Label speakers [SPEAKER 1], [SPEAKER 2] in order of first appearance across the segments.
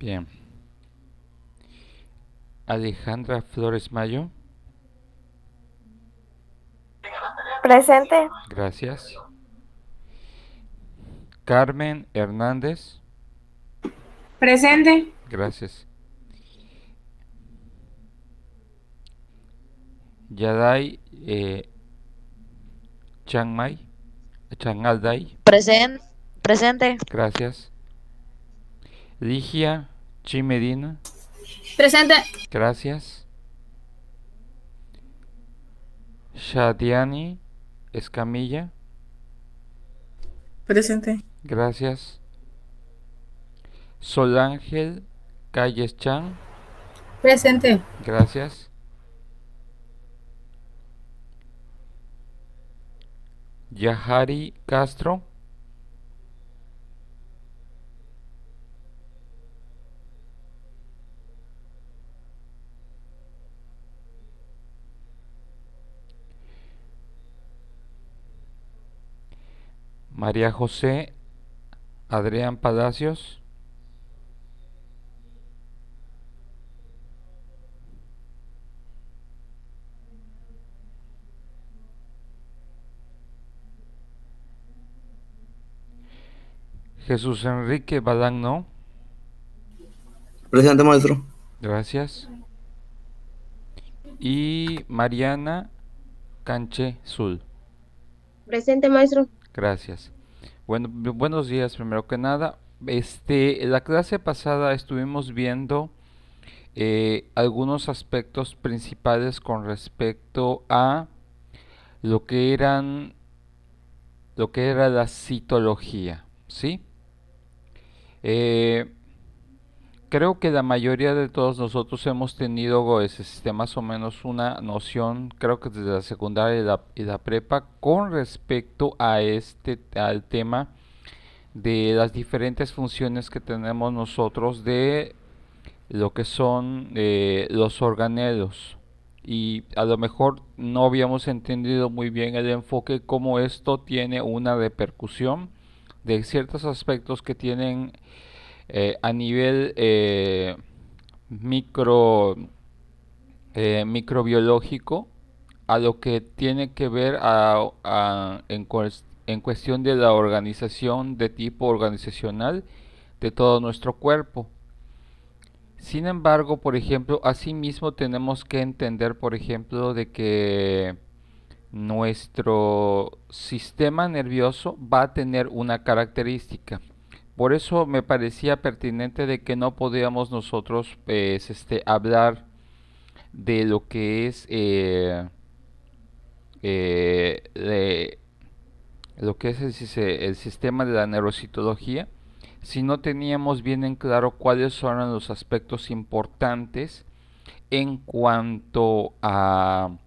[SPEAKER 1] Bien. Alejandra Flores Mayo.
[SPEAKER 2] Presente.
[SPEAKER 1] Gracias. Carmen Hernández.
[SPEAKER 3] Presente.
[SPEAKER 1] Gracias. Yaday Chiang Mai. Changalday.
[SPEAKER 4] Presente.
[SPEAKER 1] Gracias. Ligia Chimedina.
[SPEAKER 3] Presente.
[SPEAKER 1] Gracias. Shadiani Escamilla.
[SPEAKER 5] Presente.
[SPEAKER 1] Gracias. Solángel Calles Chan.
[SPEAKER 3] Presente.
[SPEAKER 1] Gracias. Yahari Castro. María José Adrián Palacios. Jesús Enrique Balagno.
[SPEAKER 6] Presente, maestro.
[SPEAKER 1] Gracias. Y Mariana Canche Sul.
[SPEAKER 2] Presente, maestro.
[SPEAKER 1] Gracias. Bueno, buenos días primero que nada. La clase pasada estuvimos viendo algunos aspectos principales con respecto a lo que eran, lo que era la citología, ¿sí? Eh, Creo que la mayoría de todos nosotros hemos tenido más o menos una noción, creo que desde la secundaria y la prepa, con respecto a al tema de las diferentes funciones que tenemos nosotros de lo que son los organelos. Y a lo mejor no habíamos entendido muy bien el enfoque, cómo esto tiene una repercusión de ciertos aspectos que tienen a nivel micro, microbiológico a lo que tiene que ver en cuestión de la organización de tipo organizacional de todo nuestro cuerpo. Sin embargo, por ejemplo, asimismo tenemos que entender, por ejemplo, de que nuestro sistema nervioso va a tener una característica. Por eso me parecía pertinente de que no podíamos nosotros hablar de lo que es de lo que es el sistema de la neurocitología si no teníamos bien en claro cuáles son los aspectos importantes en cuanto a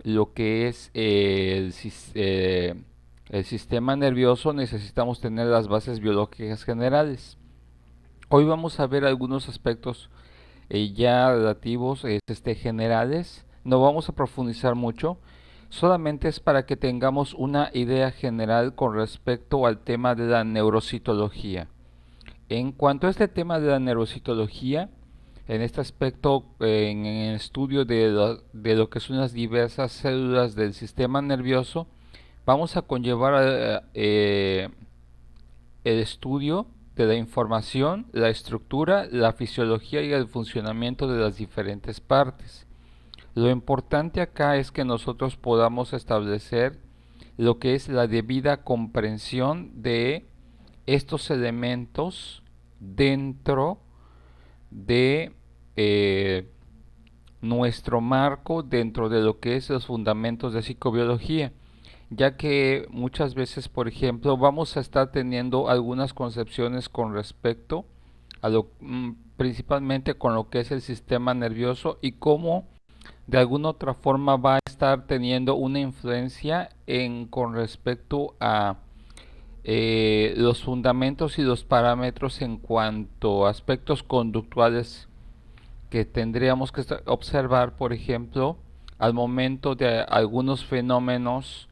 [SPEAKER 1] lo que es el sistema nervioso. Necesitamos tener las bases biológicas generales. Hoy vamos a ver algunos aspectos ya relativos generales. No vamos a profundizar mucho, solamente es para que tengamos una idea general con respecto al tema de la neurocitología. En cuanto a este tema de la neurocitología, en este aspecto, en el estudio de lo que son las diversas células del sistema nervioso, vamos a conllevar el estudio de la información, la estructura, la fisiología y el funcionamiento de las diferentes partes. Lo importante acá es que nosotros podamos establecer lo que es la debida comprensión de estos elementos dentro de nuestro marco, dentro de lo que es los fundamentos de psicobiología, ya que muchas veces, por ejemplo, vamos a estar teniendo algunas concepciones con respecto a principalmente con lo que es el sistema nervioso y cómo de alguna otra forma va a estar teniendo una influencia con respecto a los fundamentos y los parámetros en cuanto a aspectos conductuales que tendríamos que observar, por ejemplo, al momento de algunos fenómenos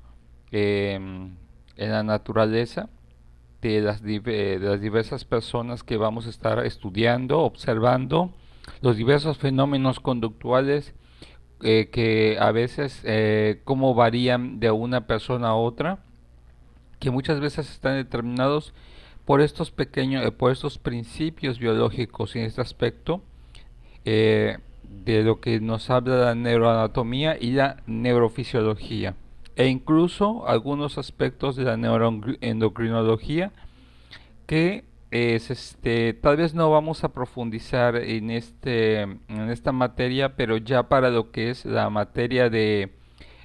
[SPEAKER 1] en la naturaleza de las diversas personas que vamos a estar estudiando, observando los diversos fenómenos conductuales que a veces cómo varían de una persona a otra, que muchas veces están determinados por estos principios biológicos en este aspecto de lo que nos habla la neuroanatomía y la neurofisiología, e incluso algunos aspectos de la neuroendocrinología que tal vez no vamos a profundizar en esta materia, pero ya para lo que es la materia de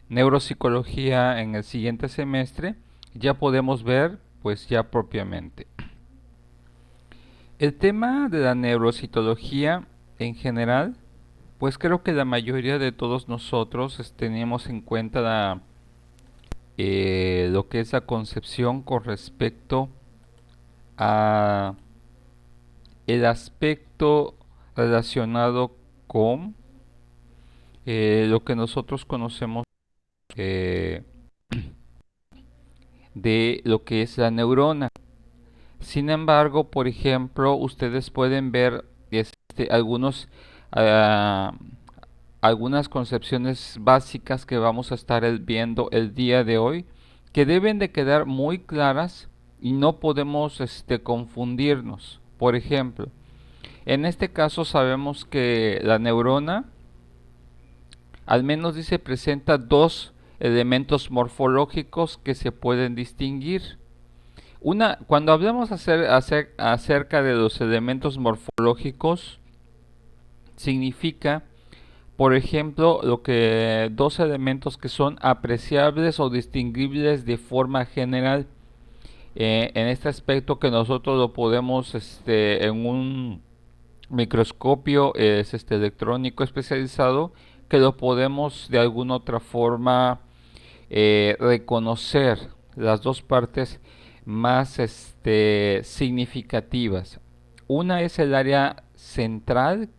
[SPEAKER 1] neuropsicología en el siguiente semestre, ya podemos ver pues ya propiamente. El tema de la neurocitología en general, pues creo que la mayoría de todos nosotros tenemos en cuenta lo que es la concepción con respecto a el aspecto relacionado con lo que nosotros conocemos eh, de lo que es la neurona. Sin embargo, por ejemplo, ustedes pueden ver ah, algunas concepciones básicas que vamos a estar viendo el día de hoy, que deben de quedar muy claras y no podemos confundirnos. Por ejemplo, en este caso sabemos que la neurona, al menos dice, presenta dos elementos morfológicos que se pueden distinguir. Cuando hablamos acerca de los elementos morfológicos, significa, por ejemplo, dos elementos que son apreciables o distinguibles de forma general. En este aspecto que nosotros lo podemos en un microscopio electrónico especializado, que lo podemos de alguna otra forma reconocer las dos partes más significativas. Una es el área central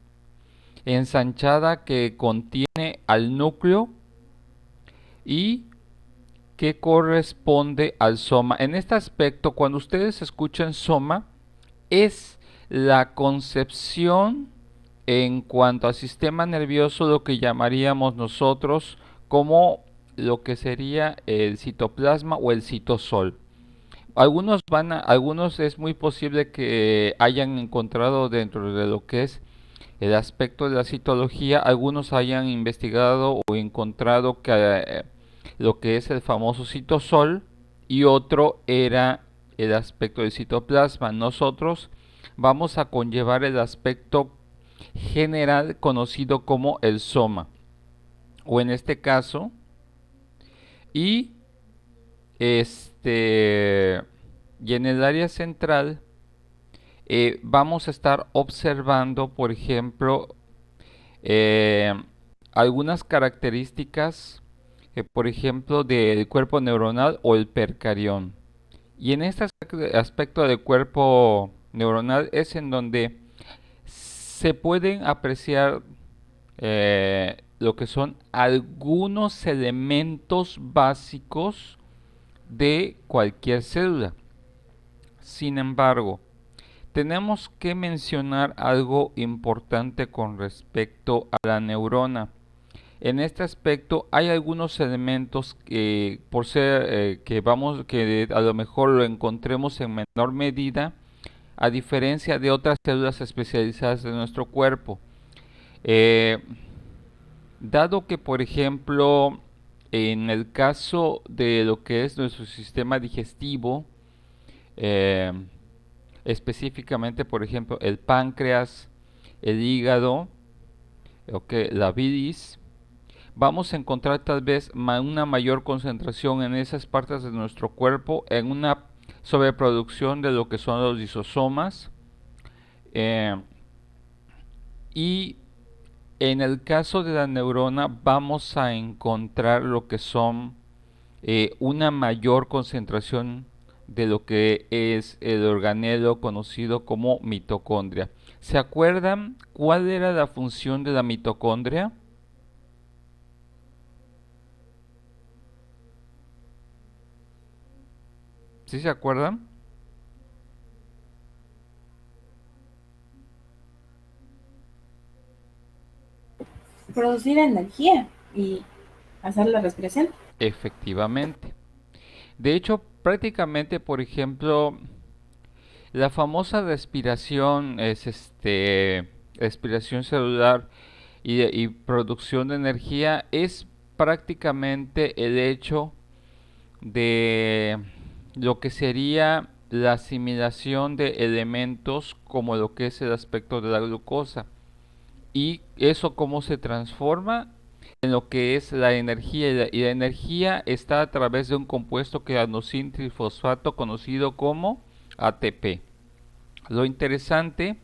[SPEAKER 1] ensanchada que contiene al núcleo y que corresponde al soma. En este aspecto, cuando ustedes escuchan soma, es la concepción en cuanto al sistema nervioso, lo que llamaríamos nosotros como lo que sería el citoplasma o el citosol. Algunos es muy posible que hayan encontrado dentro de lo que es el aspecto de la citología, algunos hayan investigado o encontrado que lo que es el famoso citosol, y otro era el aspecto del citoplasma. Nosotros vamos a conllevar el aspecto general conocido como el soma, o en este caso, y y en el área central vamos a estar observando, por ejemplo, eh, algunas características, por ejemplo, del cuerpo neuronal o el percarión. Y en este aspecto del cuerpo neuronal es en donde se pueden apreciar lo que son algunos elementos básicos de cualquier célula. Sin embargo, tenemos que mencionar algo importante con respecto a la neurona. En este aspecto hay algunos elementos que por ser que a lo mejor lo encontremos en menor medida, a diferencia de otras células especializadas de nuestro cuerpo. Eh, Dado que, por ejemplo, en el caso de lo que es nuestro sistema digestivo, eh, específicamente, por ejemplo, el páncreas, el hígado, la bilis, vamos a encontrar tal vez una mayor concentración en esas partes de nuestro cuerpo, en una sobreproducción de lo que son los lisosomas, y en el caso de la neurona vamos a encontrar lo que son una mayor concentración de lo que es el organelo conocido como mitocondria. ¿Se acuerdan cuál era la función de la mitocondria? ¿Sí se acuerdan?
[SPEAKER 5] producir energía y hacer la respiración.
[SPEAKER 1] Efectivamente. De hecho, prácticamente, por ejemplo, la famosa respiración es respiración celular y producción de energía es prácticamente el hecho de lo que sería la asimilación de elementos como lo que es el aspecto de la glucosa y eso cómo se transforma en lo que es la energía y la energía está a través de un compuesto que es adenosín trifosfato conocido como ATP. Lo interesante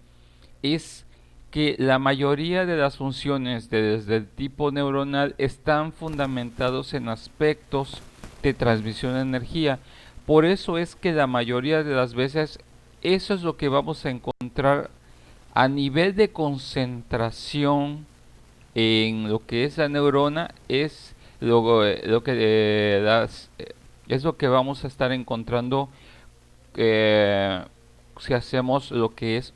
[SPEAKER 1] es que la mayoría de las funciones desde el tipo neuronal están fundamentados en aspectos de transmisión de energía. Por eso es que la mayoría de las veces eso es lo que vamos a encontrar a nivel de concentración en lo que es la neurona es es lo que vamos a estar encontrando eh, si hacemos lo que es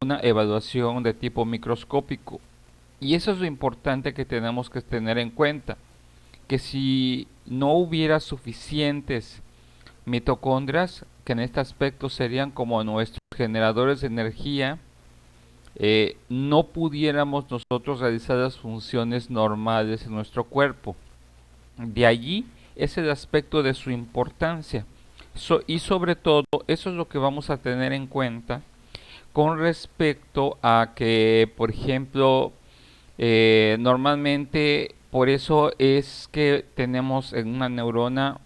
[SPEAKER 1] una evaluación de tipo microscópico. Y eso es lo importante que tenemos que tener en cuenta, que si no hubiera suficientes mitocondrias, que en este aspecto serían como nuestros generadores de energía, no pudiéramos nosotros realizar las funciones normales en nuestro cuerpo. De allí es el aspecto de su importancia. Y sobre todo, eso es lo que vamos a tener en cuenta con respecto a que, por ejemplo, normalmente por eso es que tenemos en una neurona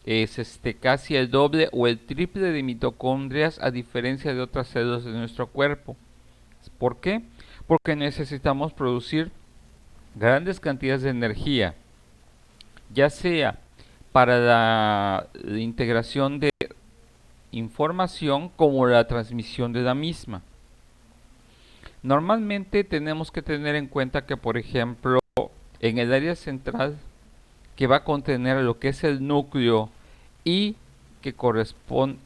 [SPEAKER 1] es casi el doble o el triple de mitocondrias a diferencia de otras células de nuestro cuerpo. ¿Por qué? Porque necesitamos producir grandes cantidades de energía, ya sea para la integración de información como la transmisión de la misma. Normalmente tenemos que tener en cuenta que, por ejemplo, en el área central, que va a contener lo que es el núcleo y que corresponde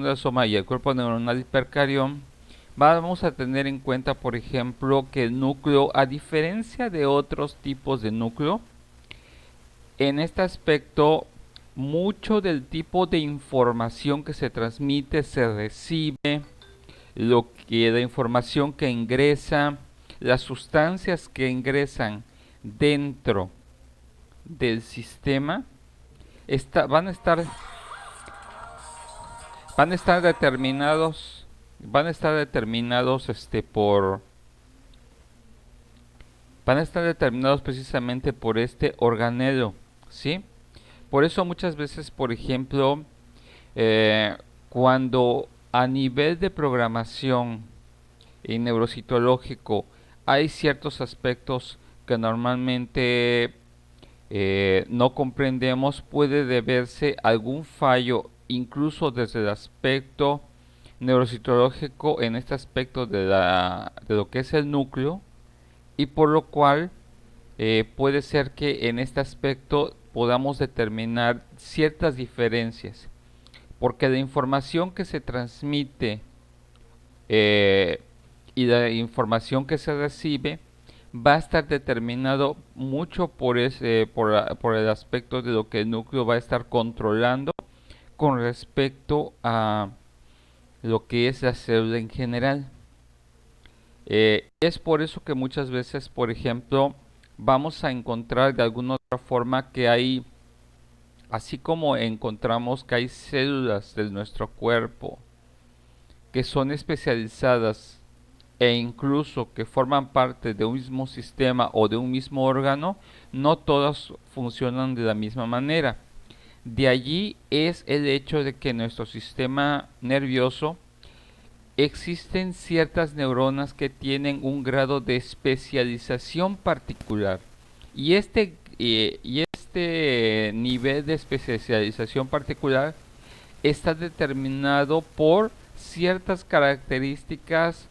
[SPEAKER 1] al soma y al cuerpo neuronal hipercarión, vamos a tener en cuenta, por ejemplo, que el núcleo, a diferencia de otros tipos de núcleo, en este aspecto, mucho del tipo de información que se transmite, se recibe, la información que ingresa, las sustancias que ingresan dentro del sistema, van a estar determinados van a estar determinados precisamente por este organelo, ¿sí? Por eso muchas veces, por ejemplo, cuando a nivel de programación y neurocitológico hay ciertos aspectos que normalmente no comprendemos, puede deberse a algún fallo, incluso desde el aspecto neurocitológico en este aspecto de lo que es el núcleo, y por lo cual puede ser que en este aspecto podamos determinar ciertas diferencias, porque la información que se transmite y la información que se recibe va a estar determinado mucho por el aspecto de lo que el núcleo va a estar controlando con respecto a lo que es la célula en general. Es por eso que muchas veces, por ejemplo, vamos a encontrar de alguna otra forma que hay, así como encontramos que hay células de nuestro cuerpo que son especializadas e incluso que forman parte de un mismo sistema o de un mismo órgano, no todas funcionan de la misma manera. De allí es el hecho de que en nuestro sistema nervioso existen ciertas neuronas que tienen un grado de especialización particular. Y este nivel de especialización particular está determinado por ciertas características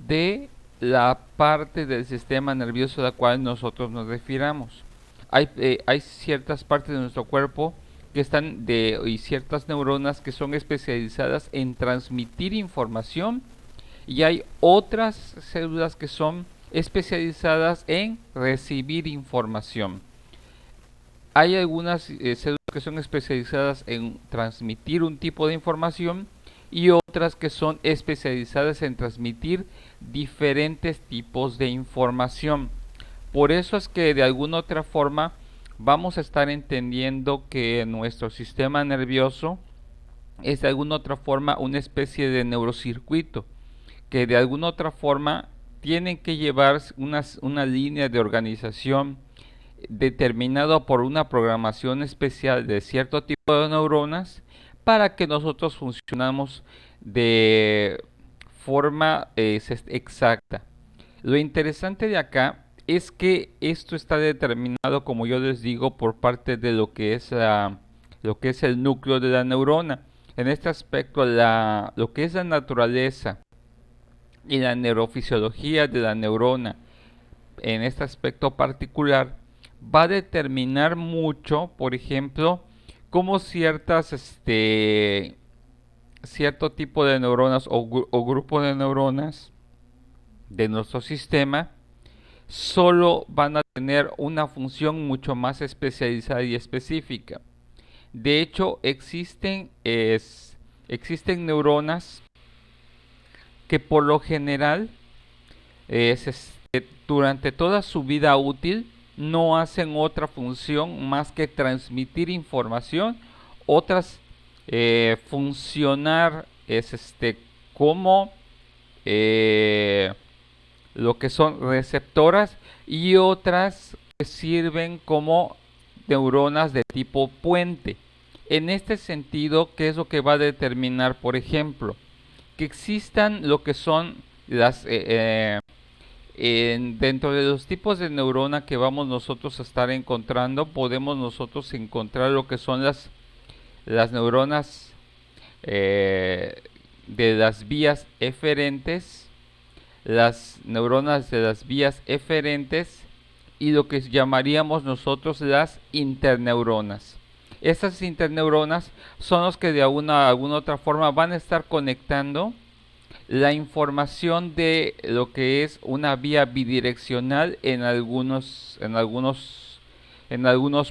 [SPEAKER 1] de la parte del sistema nervioso a la cual nosotros nos refiramos. Hay ciertas partes de nuestro cuerpo que y ciertas neuronas que son especializadas en transmitir información, y hay otras células que son especializadas en recibir información. Hay algunas células que son especializadas en transmitir un tipo de información y otras que son especializadas en transmitir diferentes tipos de información. Por eso es que de alguna otra forma vamos a estar entendiendo que nuestro sistema nervioso es de alguna otra forma una especie de neurocircuito que de alguna otra forma tienen que llevar una línea de organización determinado por una programación especial de cierto tipo de neuronas para que nosotros funcionamos de forma exacta. Lo interesante de acá es que esto está determinado, como yo les digo, por parte de lo que es el núcleo de la neurona. En este aspecto, lo que es la naturaleza y la neurofisiología de la neurona, en este aspecto particular, va a determinar mucho, por ejemplo, cómo cierto tipo de neuronas o grupo de neuronas de nuestro sistema solo van a tener una función mucho más especializada y específica. De hecho, existen neuronas que por lo general durante toda su vida útil no hacen otra función más que transmitir información, otras funcionar como lo que son receptoras y otras que sirven como neuronas de tipo puente. En este sentido, ¿qué es lo que va a determinar? Por ejemplo, que existan lo que son dentro de los tipos de neurona que vamos nosotros a estar encontrando, podemos nosotros encontrar lo que son las neuronas de las vías eferentes, las neuronas de las vías eferentes y lo que llamaríamos nosotros las interneuronas. Estas interneuronas son los que de alguna otra forma van a estar conectando la información de lo que es una vía bidireccional en algunos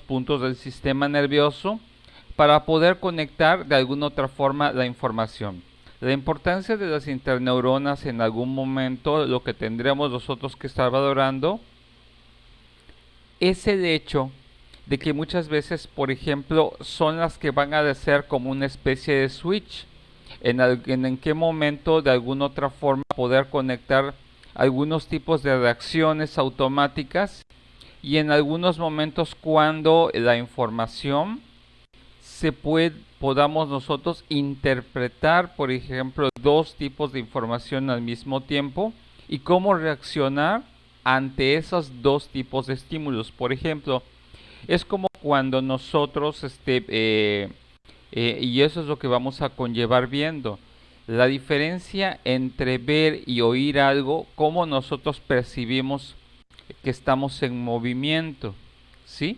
[SPEAKER 1] puntos del sistema nervioso para poder conectar de alguna otra forma la información. La importancia de las interneuronas en algún momento, lo que tendremos nosotros que estar valorando es el hecho de que muchas veces, por ejemplo, son las que van a ser como una especie de switch. En qué momento, de alguna otra forma, poder conectar algunos tipos de reacciones automáticas y en algunos momentos cuando la información podamos nosotros interpretar, por ejemplo, dos tipos de información al mismo tiempo y cómo reaccionar ante esos dos tipos de estímulos. Por ejemplo, es como cuando nosotros, y eso es lo que vamos a conllevar viendo, la diferencia entre ver y oír algo, cómo nosotros percibimos que estamos en movimiento, ¿sí?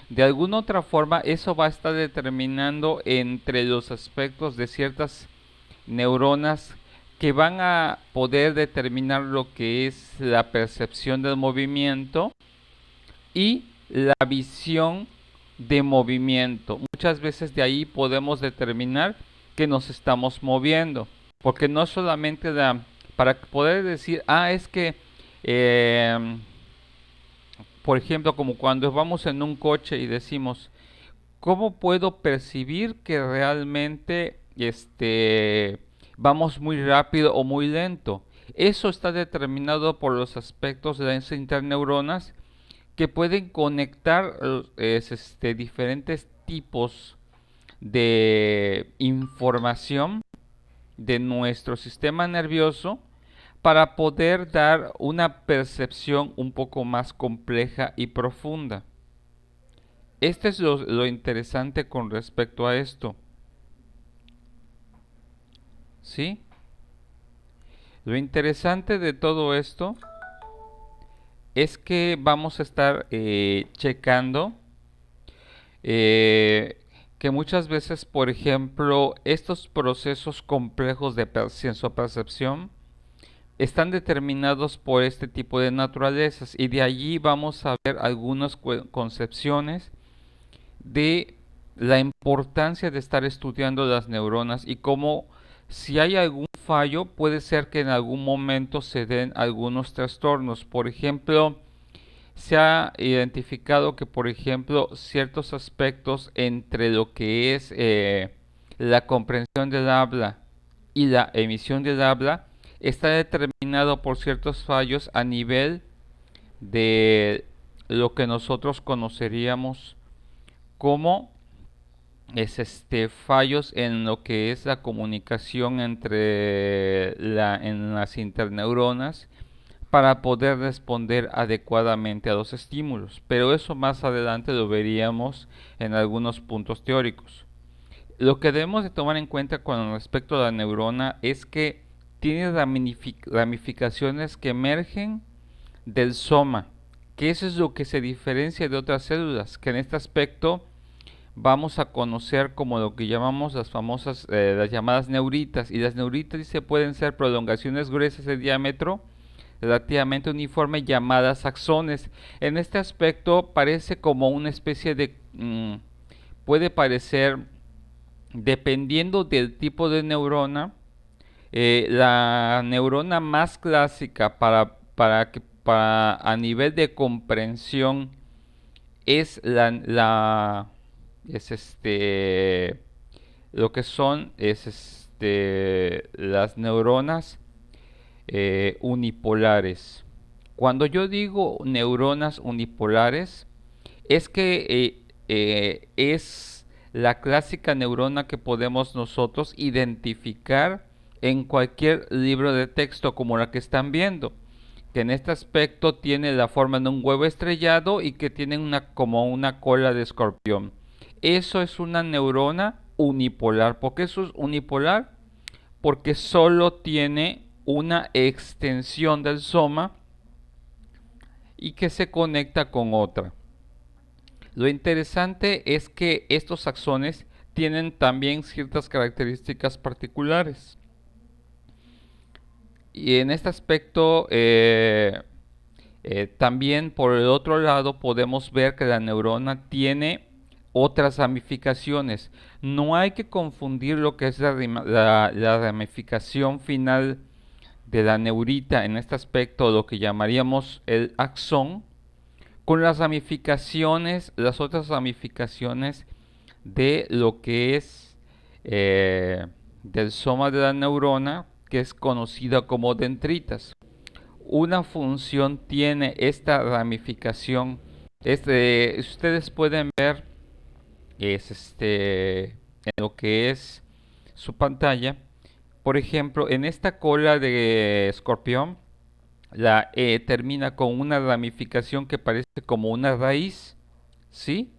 [SPEAKER 1] De alguna otra forma, eso va a estar determinando entre los aspectos de ciertas neuronas que van a poder determinar lo que es la percepción del movimiento y la visión de movimiento. Muchas veces de ahí podemos determinar que nos estamos moviendo, porque no solamente para poder decir, es que por ejemplo, como cuando vamos en un coche y decimos, ¿cómo puedo percibir que realmente vamos muy rápido o muy lento? Eso está determinado por los aspectos de las interneuronas que pueden conectar diferentes tipos de información de nuestro sistema nervioso para poder dar una percepción un poco más compleja y profunda. Este es lo interesante con respecto a esto. ¿Sí? Lo interesante de todo esto es que vamos a estar checando que muchas veces, por ejemplo, estos procesos complejos de sensopercepción están determinados por este tipo de naturalezas, y de allí vamos a ver algunas concepciones de la importancia de estar estudiando las neuronas y cómo, si hay algún fallo, puede ser que en algún momento se den algunos trastornos. Por ejemplo, se ha identificado que, por ejemplo, ciertos aspectos entre lo que es la comprensión del habla y la emisión del habla está determinado por ciertos fallos a nivel de lo que nosotros conoceríamos como fallos en lo que es la comunicación entre en las interneuronas para poder responder adecuadamente a los estímulos, pero eso más adelante lo veríamos en algunos puntos teóricos. Lo que debemos de tomar en cuenta con respecto a la neurona es que tiene ramificaciones que emergen del soma, que eso es lo que se diferencia de otras células, que en este aspecto vamos a conocer como lo que llamamos las famosas, las llamadas neuritas, y las neuritas se pueden ser prolongaciones gruesas de diámetro relativamente uniforme llamadas axones. En este aspecto parece como una especie de, puede parecer, dependiendo del tipo de neurona, la neurona más clásica para a nivel de comprensión es lo que son las neuronas unipolares. Cuando yo digo neuronas unipolares, es que es la clásica neurona que podemos nosotros identificar en cualquier libro de texto, como la que están viendo, que en este aspecto tiene la forma de un huevo estrellado y que tiene como una cola de escorpión. Eso es una neurona unipolar. ¿Por qué eso es unipolar? Porque solo tiene una extensión del soma y que se conecta con otra. Lo interesante es que estos axones tienen también ciertas características particulares. Y en este aspecto también por el otro lado podemos ver que la neurona tiene otras ramificaciones. No hay que confundir lo que es la ramificación final de la neurita, en este aspecto lo que llamaríamos el axón, con las ramificaciones, las otras ramificaciones de lo que es del soma de la neurona, que es conocida como dendritas. Una función tiene esta ramificación. Ustedes pueden ver en lo que es su pantalla. Por ejemplo, en esta cola de escorpión, la E termina con una ramificación que parece como una raíz, ¿sí?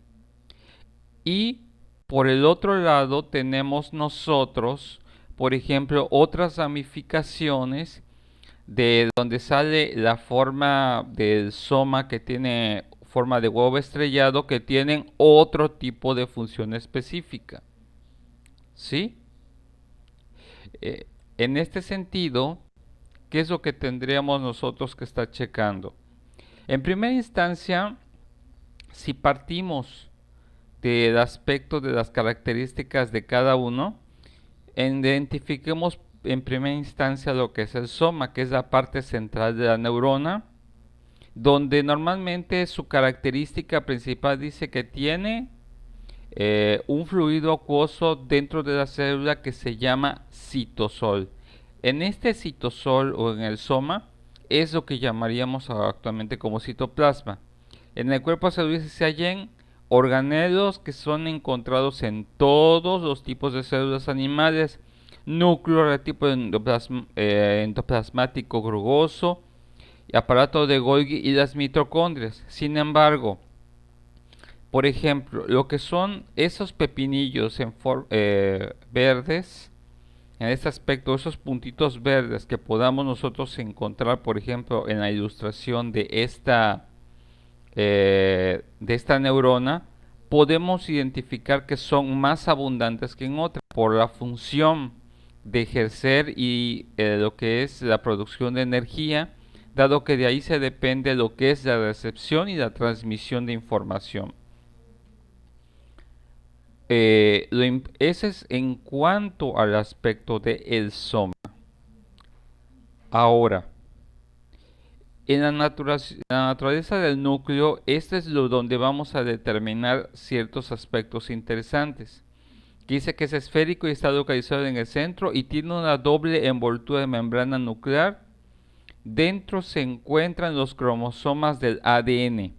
[SPEAKER 1] Y por el otro lado tenemos nosotros, por ejemplo, otras ramificaciones de donde sale la forma del soma que tiene forma de huevo estrellado, que tienen otro tipo de función específica, ¿sí? En este sentido, ¿qué es lo que tendríamos nosotros que estar checando? En primera instancia, si partimos del aspecto de las características de cada uno, identifiquemos en primera instancia lo que es el soma, que es la parte central de la neurona, donde normalmente su característica principal dice que tiene un fluido acuoso dentro de la célula que se llama citosol. En este citosol o en el soma es lo que llamaríamos actualmente como citoplasma. En el cuerpo celular se hallan organelos que son encontrados en todos los tipos de células animales, núcleo de tipo endoplasmático rugoso, aparato de Golgi y las mitocondrias. Sin embargo, por ejemplo, lo que son esos pepinillos verdes, en este aspecto, esos puntitos verdes que podamos nosotros encontrar, por ejemplo, en la ilustración de esta neurona, podemos identificar que son más abundantes que en otra por la función de ejercer y lo que es la producción de energía, dado que de ahí se depende lo que es la recepción y la transmisión de información. Ese es en cuanto al aspecto del soma. Ahora, en la naturaleza del núcleo, este es donde vamos a determinar ciertos aspectos interesantes. Dice que es esférico y está localizado en el centro y tiene una doble envoltura de membrana nuclear. Dentro se encuentran los cromosomas del ADN.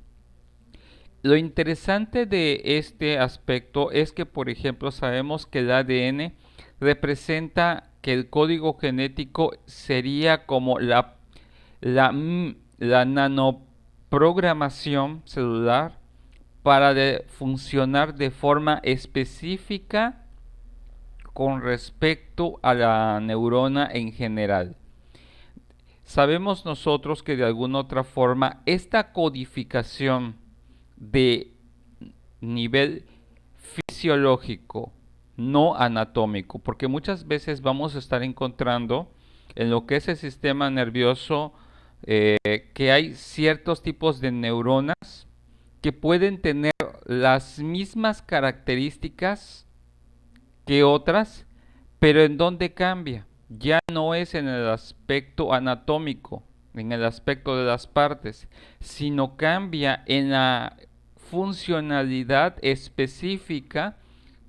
[SPEAKER 1] Lo interesante de este aspecto es que, por ejemplo, sabemos que el ADN representa que el código genético sería como la nanoprogramación celular para funcionar de forma específica con respecto a la neurona en general. Sabemos nosotros que de alguna otra forma esta codificación de nivel fisiológico, no anatómico, porque muchas veces vamos a estar encontrando en lo que es el sistema nervioso que hay ciertos tipos de neuronas que pueden tener las mismas características que otras, pero en dónde cambia. Ya no es en el aspecto anatómico, en el aspecto de las partes, sino cambia en la funcionalidad específica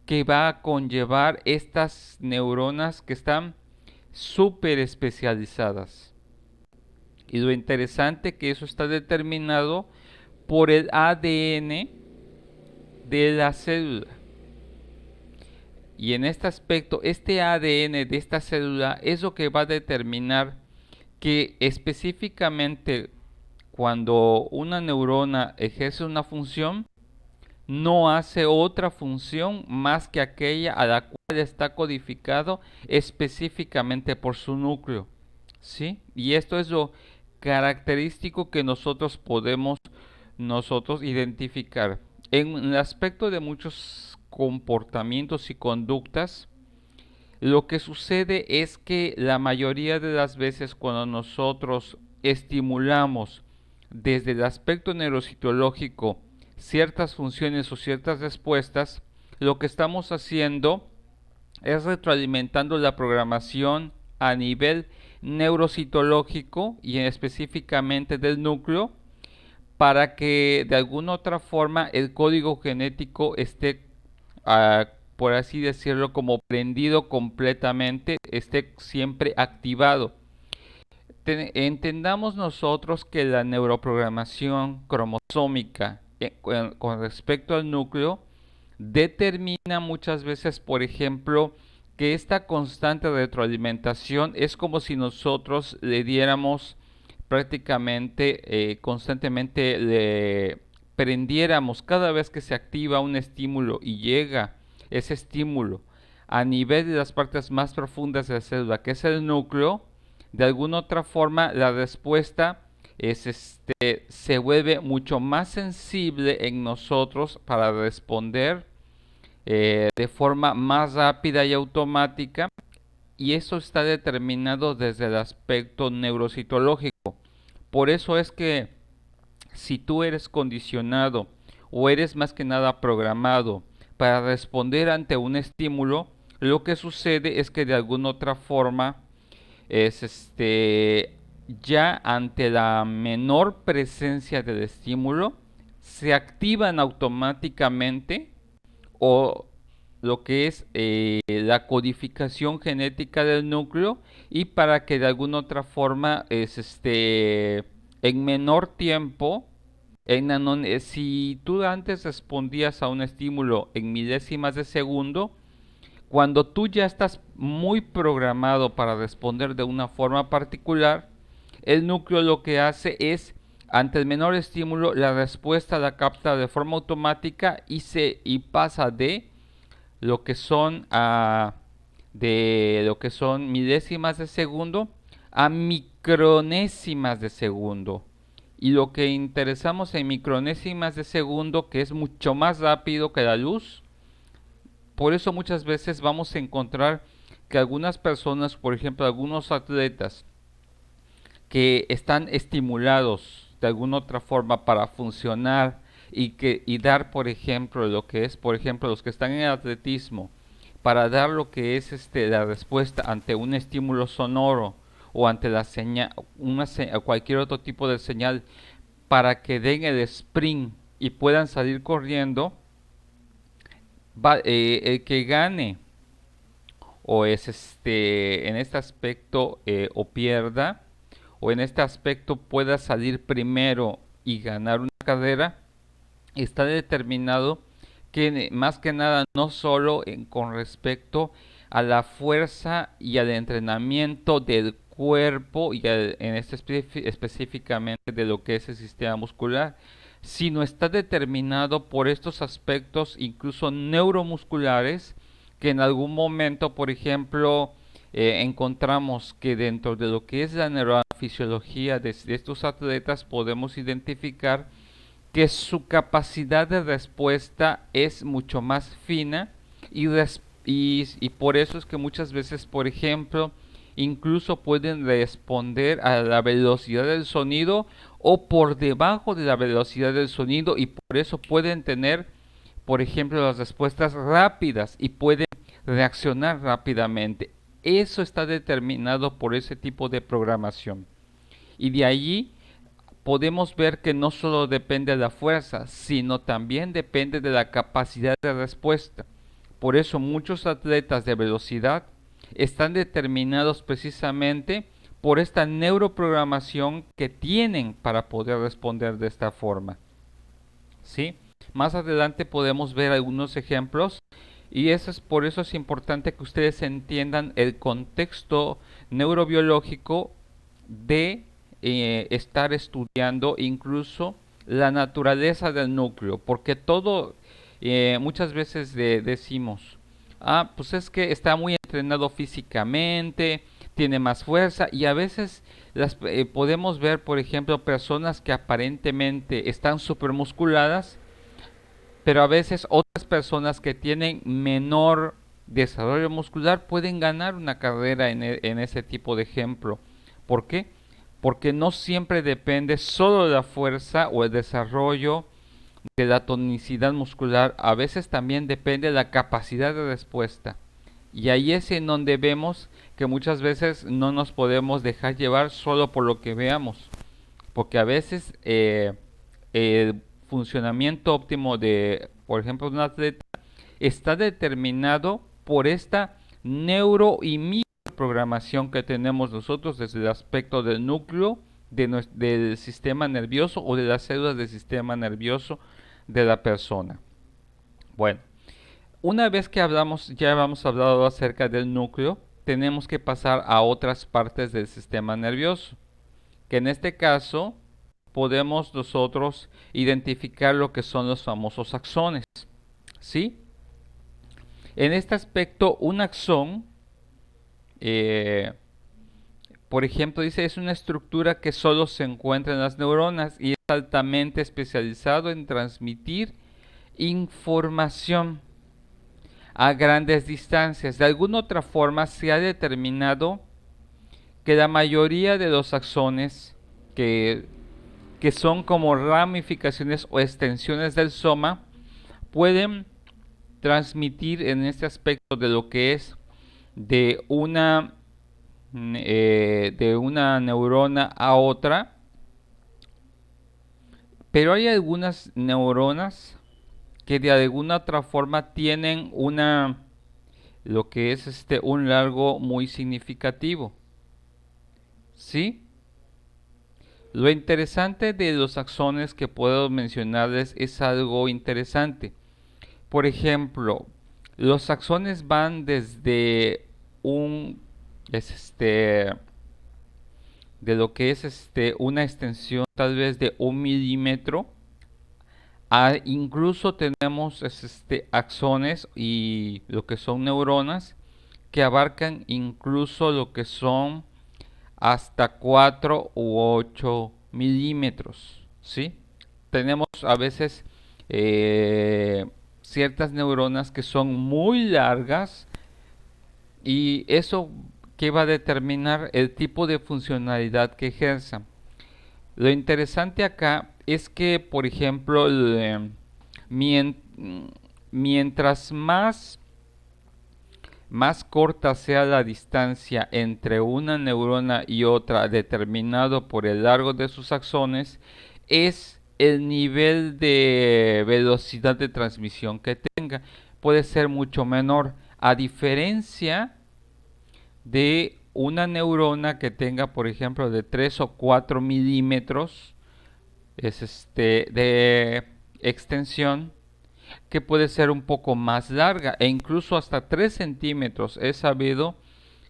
[SPEAKER 1] que va a conllevar estas neuronas que están súper especializadas. Y lo interesante que eso está determinado por el ADN de la célula. Y en este aspecto, este ADN de esta célula es lo que va a determinar que específicamente cuando una neurona ejerce una función, no hace otra función más que aquella a la cual está codificado específicamente por su núcleo. ¿Sí? Y esto es lo característico que nosotros podemos identificar. En el aspecto de muchos comportamientos y conductas, lo que sucede es que la mayoría de las veces cuando nosotros estimulamos desde el aspecto neurocitológico ciertas funciones o ciertas respuestas, lo que estamos haciendo es retroalimentando la programación a nivel neurocitológico y específicamente del núcleo, para que de alguna otra forma el código genético esté, por así decirlo, como prendido completamente, esté siempre activado. Entendamos nosotros que la neuroprogramación cromosómica con respecto al núcleo determina muchas veces, por ejemplo, que esta constante retroalimentación es como si nosotros le diéramos prácticamente constantemente, le prendiéramos cada vez que se activa un estímulo y llega ese estímulo a nivel de las partes más profundas de la célula, que es el núcleo. De alguna otra forma la respuesta se vuelve mucho más sensible en nosotros para responder de forma más rápida y automática, y eso está determinado desde el aspecto neurocitológico. Por eso es que si tú eres condicionado o eres más que nada programado para responder ante un estímulo, lo que sucede es que de alguna otra forma es ya ante la menor presencia del estímulo se activan automáticamente o lo que es la codificación genética del núcleo, y para que de alguna otra forma en menor tiempo, si tú antes respondías a un estímulo en milésimas de segundo, cuando tú ya estás muy programado para responder de una forma particular, el núcleo lo que hace es, ante el menor estímulo, la respuesta la capta de forma automática y pasa de lo que son milésimas de segundo a micronésimas de segundo. Y lo que interesamos en micronésimas de segundo, que es mucho más rápido que la luz, por eso muchas veces vamos a encontrar que algunas personas, por ejemplo, algunos atletas que están estimulados de alguna otra forma para funcionar y dar, por ejemplo, lo que es, por ejemplo, los que están en el atletismo, para dar lo que es la respuesta ante un estímulo sonoro o ante la señal, cualquier otro tipo de señal, para que den el sprint y puedan salir corriendo, el que gane o es en este aspecto o pierda, o en este aspecto pueda salir primero y ganar una carrera, está determinado que más que nada no solo con respecto a la fuerza y al entrenamiento del cuerpo y en este específicamente de lo que es el sistema muscular, sino está determinado por estos aspectos incluso neuromusculares que en algún momento, por ejemplo, encontramos que dentro de lo que es la neurofisiología de estos atletas podemos identificar que su capacidad de respuesta es mucho más fina y por eso es que muchas veces, por ejemplo, incluso pueden responder a la velocidad del sonido o por debajo de la velocidad del sonido y por eso pueden tener, por ejemplo, las respuestas rápidas y pueden reaccionar rápidamente. Eso está determinado por ese tipo de programación. Y de allí podemos ver que no solo depende de la fuerza, sino también depende de la capacidad de respuesta. Por eso muchos atletas de velocidad están determinados precisamente por esta neuroprogramación que tienen para poder responder de esta forma. ¿Sí? Más adelante podemos ver algunos ejemplos y por eso es importante que ustedes entiendan el contexto neurobiológico de estar estudiando incluso la naturaleza del núcleo, porque todo, muchas veces decimos, pues es que está muy entrenado físicamente, tiene más fuerza y a veces podemos ver, por ejemplo, personas que aparentemente están supermusculadas, pero a veces otras personas que tienen menor desarrollo muscular pueden ganar una carrera en ese tipo de ejemplo. ¿Por qué? Porque no siempre depende solo de la fuerza o el desarrollo de la tonicidad muscular, a veces también depende de la capacidad de respuesta. Y ahí es en donde vemos que muchas veces no nos podemos dejar llevar solo por lo que veamos, porque a veces el funcionamiento óptimo de, por ejemplo, de un atleta está determinado por esta neuro y microprogramación que tenemos nosotros desde el aspecto del núcleo del sistema nervioso o de las células del sistema nervioso de la persona. Bueno, una vez que ya hemos hablado acerca del núcleo, tenemos que pasar a otras partes del sistema nervioso, que en este caso podemos nosotros identificar lo que son los famosos axones. ¿Sí? En este aspecto, un axón, por ejemplo, dice, es una estructura que solo se encuentra en las neuronas y es altamente especializado en transmitir información a grandes distancias. De alguna otra forma se ha determinado que la mayoría de los axones que son como ramificaciones o extensiones del soma pueden transmitir en este aspecto de lo que es de una neurona a otra, pero hay algunas neuronas que de alguna otra forma tienen lo que es un largo muy significativo. ¿Sí? Lo interesante de los axones que puedo mencionarles es algo interesante. Por ejemplo, los axones van desde de lo que es una extensión tal vez de 1 milímetro, incluso tenemos axones y lo que son neuronas que abarcan incluso lo que son hasta 4 u 8 milímetros, ¿sí? Tenemos a veces ciertas neuronas que son muy largas, Y eso que va a determinar el tipo de funcionalidad que ejerza. Lo interesante acá es que, por ejemplo, mien- mientras más corta sea la distancia entre una neurona y otra determinado por el largo de sus axones, es el nivel de velocidad de transmisión que tenga. Puede ser mucho menor, a diferencia de una neurona que tenga, por ejemplo, de 3 o 4 milímetros de extensión, que puede ser un poco más larga e incluso hasta 3 centímetros. He sabido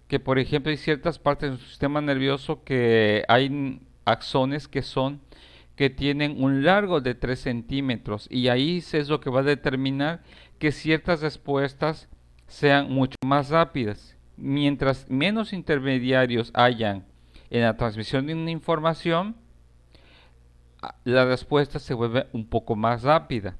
[SPEAKER 1] que, por ejemplo, hay ciertas partes del sistema nervioso que hay axones que tienen un largo de 3 centímetros, y ahí es lo que va a determinar que ciertas respuestas sean mucho más rápidas. Mientras menos intermediarios hayan en la transmisión de una información, la respuesta se vuelve un poco más rápida.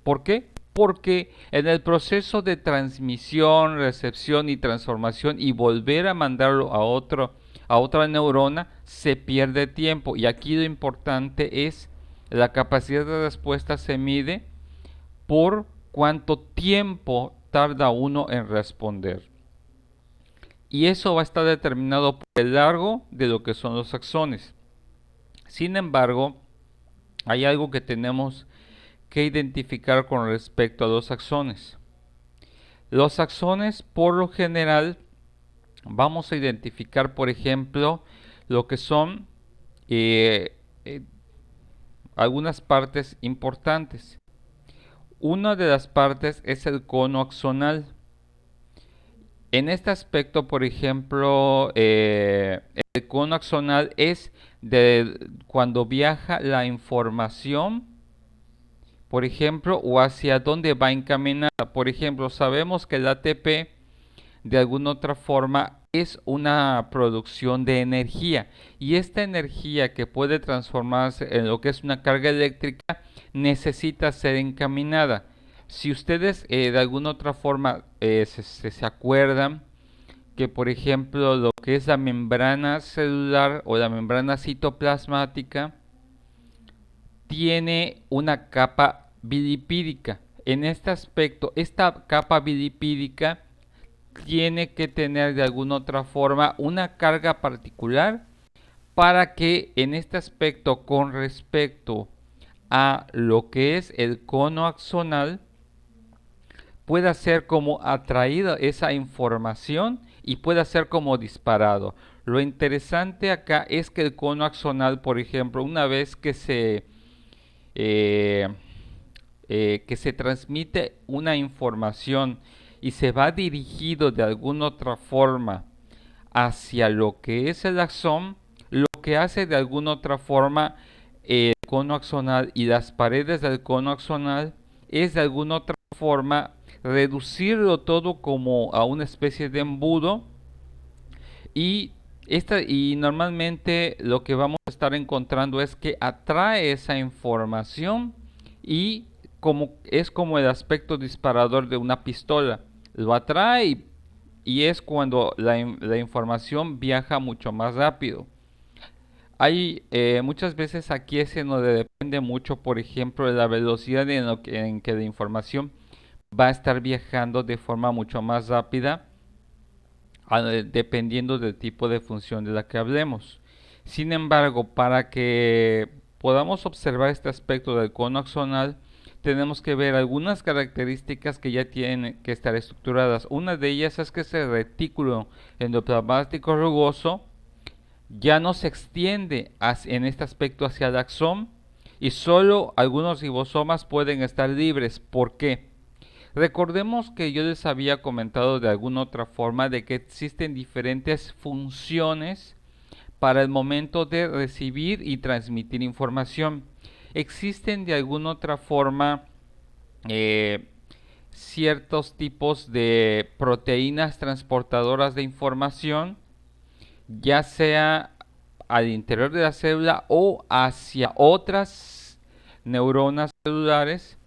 [SPEAKER 1] ¿Por qué? Porque en el proceso de transmisión, recepción y transformación y volver a mandarlo a otra neurona, se pierde tiempo. Y aquí lo importante es la capacidad de respuesta se mide por cuánto tiempo tarda uno en responder. Y eso va a estar determinado por el largo de lo que son los axones. Sin embargo, hay algo que tenemos que identificar con respecto a los axones. Los axones, por lo general, vamos a identificar, por ejemplo, lo que son algunas partes importantes. Una de las partes es el cono axonal. En este aspecto, por ejemplo, el cono axonal es de cuando viaja la información, por ejemplo, o hacia dónde va encaminada. Por ejemplo, sabemos que el ATP de alguna otra forma es una producción de energía, y esta energía que puede transformarse en lo que es una carga eléctrica necesita ser encaminada. Si ustedes de alguna otra forma se acuerdan que, por ejemplo, lo que es la membrana celular o la membrana citoplasmática tiene una capa bilipídica. En este aspecto, esta capa bilipídica tiene que tener de alguna otra forma una carga particular para que en este aspecto, con respecto a lo que es el cono axonal, pueda ser como atraída esa información y pueda ser como disparado. Lo interesante acá es que el cono axonal, por ejemplo, una vez eh, que se transmite una información y se va dirigido de alguna otra forma hacia lo que es el axón, lo que hace de alguna otra forma el cono axonal y las paredes del cono axonal es de alguna otra forma reducirlo todo como a una especie de embudo, y y normalmente lo que vamos a estar encontrando es que atrae esa información, y es como el aspecto disparador de una pistola, lo atrae y es cuando la información viaja mucho más rápido. Hay muchas veces aquí ese no depende mucho, por ejemplo, de la velocidad en que la información va a estar viajando de forma mucho más rápida, dependiendo del tipo de función de la que hablemos. Sin embargo, para que podamos observar este aspecto del cono axonal, tenemos que ver algunas características que ya tienen que estar estructuradas. Una de ellas es que ese retículo endoplasmático rugoso ya no se extiende en este aspecto hacia el axón, y solo algunos ribosomas pueden estar libres. ¿Por qué? Recordemos que yo les había comentado de alguna otra forma de que existen diferentes funciones para el momento de recibir y transmitir información. Existen de alguna otra forma eh, ciertos tipos de proteínas transportadoras de información, ya sea al interior de la célula o hacia otras neuronas celulares.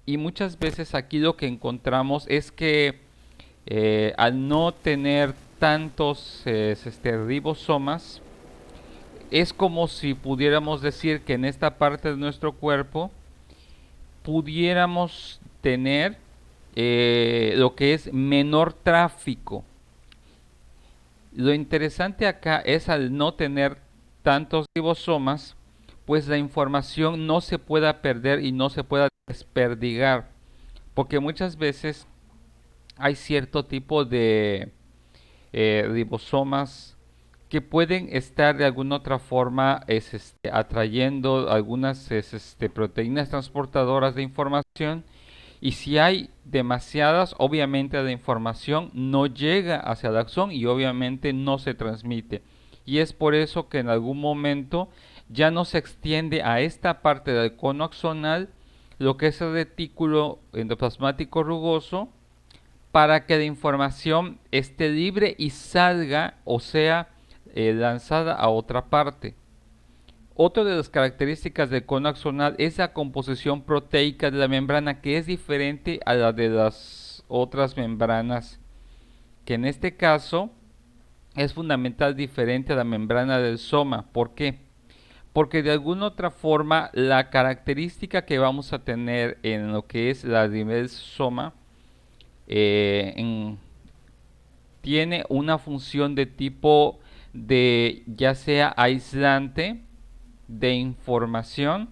[SPEAKER 1] Y muchas veces aquí lo que encontramos es que al no tener tantos ribosomas, es como si pudiéramos decir que en esta parte de nuestro cuerpo pudiéramos tener lo que es menor tráfico. Lo interesante acá es al no tener tantos ribosomas, pues la información no se pueda perder y no se pueda desperdigar, porque muchas veces hay cierto tipo de ribosomas que pueden estar de alguna otra forma atrayendo algunas proteínas transportadoras de información, y si hay demasiadas, obviamente la información no llega hacia el axón y obviamente no se transmite, y es por eso que en algún momento ya no se extiende a esta parte del cono axonal lo que es el retículo endoplasmático rugoso, para que la información esté libre y salga, o sea, lanzada a otra parte. Otra de las características del cono axonal es la composición proteica de la membrana, que es diferente a la de las otras membranas, que en este caso es fundamental diferente a la membrana del soma. ¿Por qué? Porque de alguna otra forma la característica que vamos a tener en lo que es la nivel soma tiene una función de tipo de ya sea aislante de información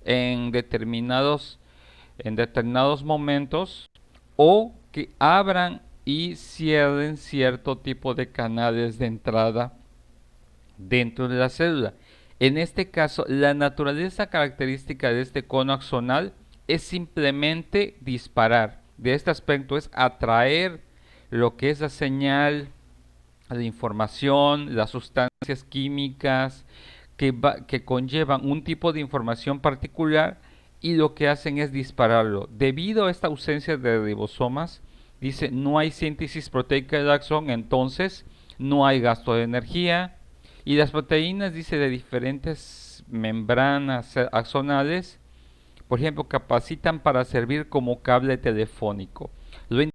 [SPEAKER 1] en determinados momentos, o que abran y cierren cierto tipo de canales de entrada dentro de la célula. En este caso, la naturaleza característica de este cono axonal es simplemente disparar. De este aspecto es atraer lo que es la señal, la información, las sustancias químicas que conllevan un tipo de información particular, y lo que hacen es dispararlo. Debido a esta ausencia de ribosomas, dice, no hay síntesis proteica del axón, entonces no hay gasto de energía, y las proteínas, dice, de diferentes membranas axonales, por ejemplo, capacitan para servir como cable telefónico. Lo